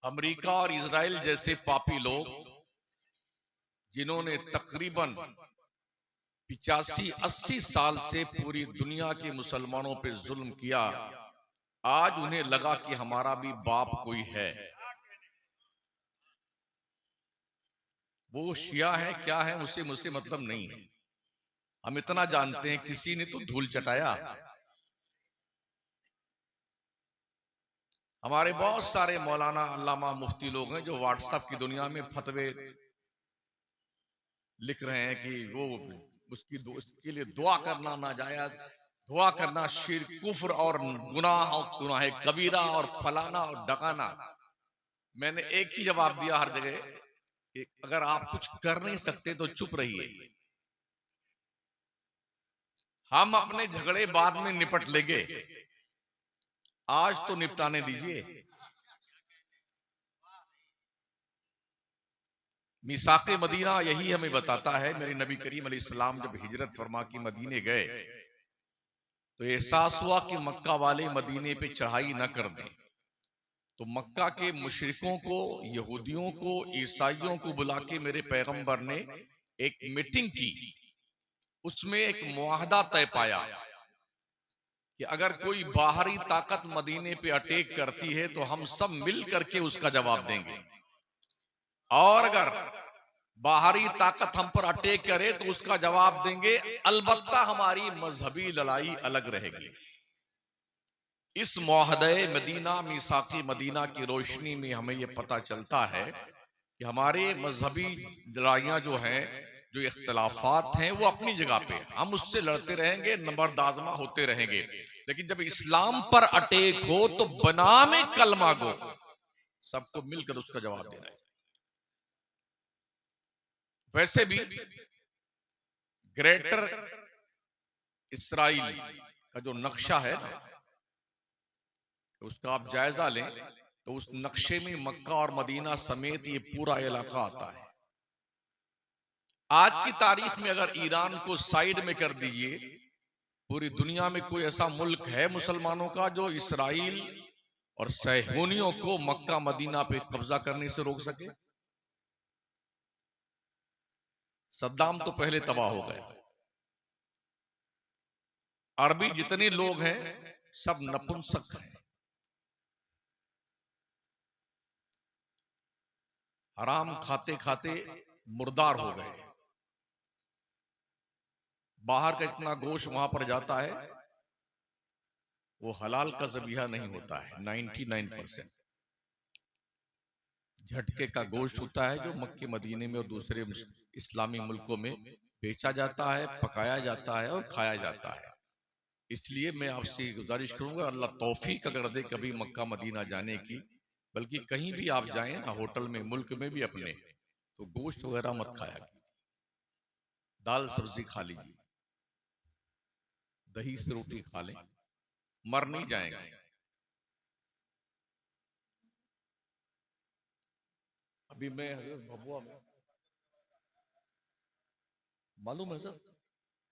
America और Israel जैसे पापी लोग जिन्होंने तकरीबन 85-80 साल से पूरी दुनिया के मुसलमानों पे जुल्म किया, आज उन्हें लगा कि हमारा भी बाप कोई है। वो शिया है क्या है उसे मुझसे मतलब नहीं है। हम इतना जानते हैं किसी ने तो धूल चटाया। हमारे बहुत सारे मौलाना अल्लामा मुफ्ती लोग हैं जो व्हाट्सएप की दुनिया में फतवे लिख रहे हैं कि वो उसके लिए दुआ करना नाजायज, दुआ करना शिर्क, कुफ्र और गुनाह कबीरा और फलाना और डकाना। मैंने एक ही जवाब दिया हर जगह कि अगर आप कुछ कर नहीं सकते तो चुप रहिए, हम अपने झगड़े बाद में निपट लेंगे, आज तो निपटाने दीजिए। मिसाक़े मदीना यही हमें बताता है। मेरे नबी करीम अलैहिस्सलाम जब हिजरत फरमा के मदीने गए तो एहसास हुआ कि मक्का वाले मदीने पे चढ़ाई न कर दें, तो मक्का के मुशरिकों को, यहूदियों को, ईसाइयों को बुला के मेरे पैगंबर ने एक मीटिंग की। उसमें एक मुआहदा तय पाया कि अगर कोई बाहरी ताकत मदीने पे अटैक करती है तो हम सब मिल करके उसका जवाब देंगे, और अगर बाहरी ताकत हम पर अटैक करे तो उसका जवाब देंगे, अलबत्ता हमारी मजहबी लड़ाई अलग रहेगी। इस मुआहदे मदीना, मीसाक़ी मदीना की रोशनी में हमें यह पता चलता है कि हमारे मजहबी लड़ाइयां जो हैं, जो इख्तलाफात हैं, वो अपनी जगह पे, हम उससे लड़ते रहेंगे, नंबरदाजमा होते रहेंगे, लेकिन जब इस्लाम पर अटैक हो तो बनाम कलमा गो सबको मिलकर उसका जवाब देना है। वैसे भी ग्रेटर इसराइल का जो नक्शा है ना, उसका आप जायजा लें तो उस नक्शे में मक्का और मदीना समेत ये पूरा इलाका आता है। आज की तारीख में अगर ईरान को साइड में कर दीजिए, पूरी दुनिया में कोई ऐसा मुल्क है मुसलमानों का जो इसराइल और सहूनियों को मक्का मदीना पे कब्जा करने से रोक सके? सद्दाम तो पहले तबाह हो गए। अरबी जितने लोग हैं सब नपुंसक हैं, हराम खाते खाते मुर्दार हो गए। बाहर का इतना गोश्त वहां पर जाता है वो हलाल का ज़बीहा नहीं होता है। 99% झटके का गोश्त होता है जो मक्के मदीने में और दूसरे इस्लामी मुल्कों में बेचा जाता है, पकाया जाता है और खाया जाता है। इसलिए मैं आपसे गुजारिश करूंगा, अल्लाह तौफीक अगर दे कभी मक्का मदीना जाने की, बल्कि कहीं भी आप जाएं ना, होटल में, मुल्क में भी अपने, तो गोश्त वगैरह मत खाया कीजिए, दाल सब्जी खा लीजिए, दही से रोटी खा लें, मर नहीं जाएंगे। अभी मैं भभुआ में, मालूम है सर,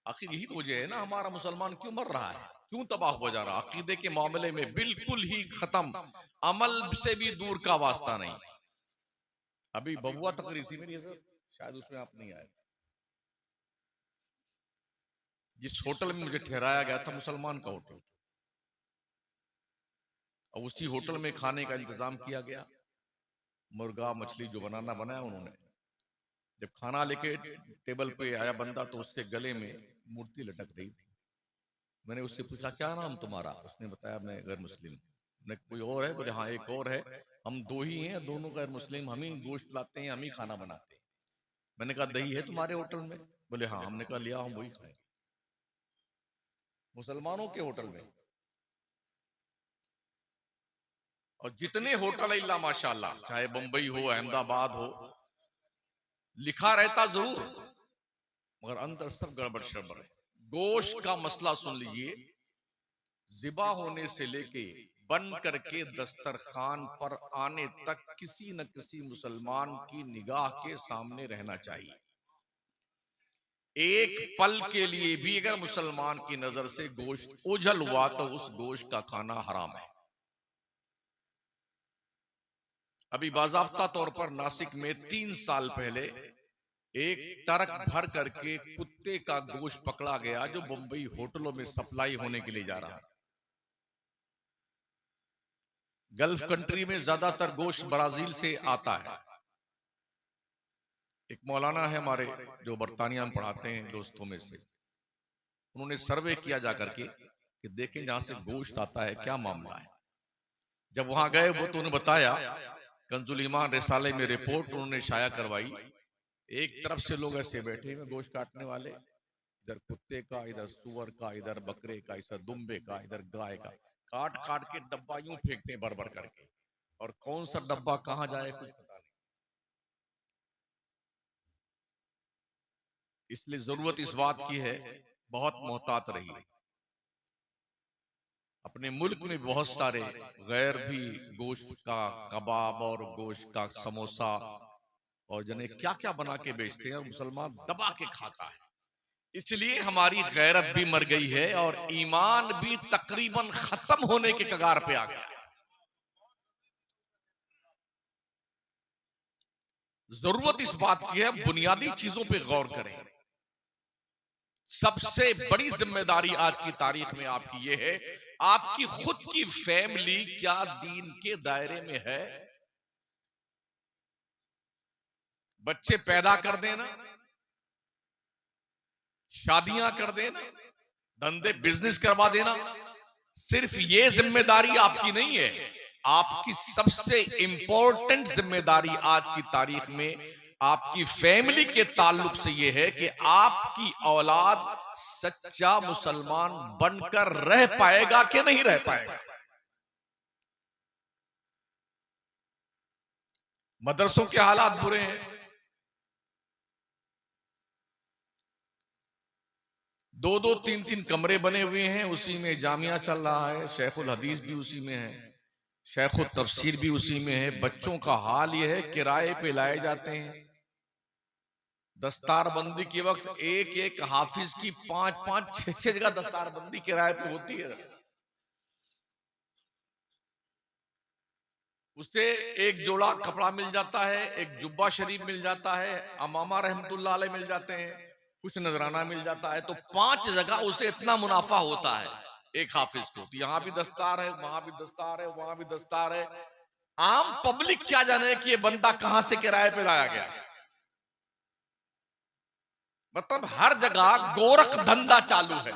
आखिर यही वजह है ना हमारा मुसलमान क्यों मर रहा है, क्यों तबाह हो जा रहा है। अकीदे के मामले में बिल्कुल ही खत्म, अमल से भी दूर का वास्ता नहीं। अभी बबुआ तकरीर थी मेरी सर, शायद उसमें आप नहीं आए। जिस होटल में मुझे ठहराया गया था मुसलमान का होटल, और उसी होटल में खाने का इंतजाम किया गया। मुर्गा मछली जो बनाना बनाया उन्होंने। जब खाना लेके टेबल पे आया बंदा तो उसके गले में मूर्ति लटक रही थी। मैंने उससे पूछा क्या नाम तुम्हारा, उसने बताया मैं गैर मुस्लिम। ने कोई और है? बोले हाँ एक और है, हम दो ही हैं, दोनों गैर मुस्लिम, हम ही गोश्त लाते हैं, हम ही खाना बनाते हैं। मैंने कहा दही है तुम्हारे होटल में? बोले हाँ। हमने कहा लिया, हम वही खाएंगे मुसलमानों के होटल में। और जितने होटल इल्ला माशाल्लाह, चाहे बंबई हो, अहमदाबाद हो, लिखा रहता जरूर मगर अंदर सब गड़बड़ शड़बड़ है। गोश्त का मसला सुन लीजिए, ज़िबा होने से लेके बन करके दस्तरखान पर आने तक किसी न किसी मुसलमान की निगाह के सामने रहना चाहिए। एक पल के लिए भी अगर मुसलमान की नजर से गोश्त ओझल हुआ तो उस गोश्त का खाना हराम है। अभी बाज़ाब्ता तौर पर नासिक में 3 साल पहले एक ट्रक भर करके कुत्ते का गोश्त पकड़ा गया जो मुंबई होटलों में सप्लाई होने के लिए जा रहा है। गल्फ कंट्री में ज्यादातर गोश्त ब्राजील से आता है। एक मौलाना है हमारे जो बर्तानिया में पढ़ाते हैं दोस्तों में से, उन्होंने सर्वे किया जाकर के कि देखें जहां से गोश्त आता है क्या मामला है। जब वहां गए वो तो उन्हें बताया, कंजुल ईमान रिसाले में रिपोर्ट उन्होंने शाया करवाई। एक तरफ से लोग ऐसे बैठे हुए गोश्त काटने वाले, इधर कुत्ते का, इधर सुअर का, इधर बकरे का, इधर दुम्बे का, इधर गाय का, काट काट के डब्बा यूं फेंकते हैं भर भर करके, और कौन सा डब्बा कहां जाए कुछ पता नहीं। इसलिए जरूरत इस बात की है बहुत मोहतात रहिए। अपने मुल्क में बहुत सारे गैर भी गोश्त का कबाब और गोश्त का समोसा और जने क्या क्या बना के बेचते हैं और मुसलमान दबा के खाता है। इसलिए हमारी गैरत भी मर गई है और ईमान भी तकरीबन खत्म होने के कगार पे आ गया है। जरूरत इस बात की है बुनियादी चीजों पे गौर करें। सबसे बड़ी जिम्मेदारी आज की तारीख में आपकी यह है, आपकी खुद की फैमिली क्या दीन के दायरे में है। बच्चे पैदा कर देना, शादियां कर देना, धंधे बिजनेस करवा देना, सिर्फ ये जिम्मेदारी आपकी नहीं है। आपकी सबसे इंपॉर्टेंट जिम्मेदारी आज की तारीख में आपकी फैमिली के ताल्लुक से यह है कि आपकी औलाद सच्चा मुसलमान बनकर रह पाएगा कि नहीं रह पाएगा। मदरसों के हालात बुरे हैं। 2-2, 3-3 कमरे बने हुए हैं, उसी में जामिया चल रहा है, शेखुल हदीस भी उसी में है, शेखुल तफसीर भी उसी में है। बच्चों का हाल यह है किराए पे लाए जाते हैं। दस्तारबंदी के वक्त एक एक हाफिज की 5-5, 6-6 जगह दस्तारबंदी किराए पे होती है। उससे एक जोड़ा कपड़ा मिल जाता है, एक जुब्बा शरीफ मिल जाता है, अमामा रहमतुल्लाह अलैह मिल जाते हैं, कुछ नजराना मिल जाता है। तो 5 जगह उसे इतना मुनाफा होता है एक हाफिज को। तो यहां भी दस्तार है, वहां भी दस्तार है, वहां भी दस्तार है। आम पब्लिक क्या जाने कि ये बंदा कहां से किराए पे लाया गया। मतलब हर जगह गोरख धंधा चालू है।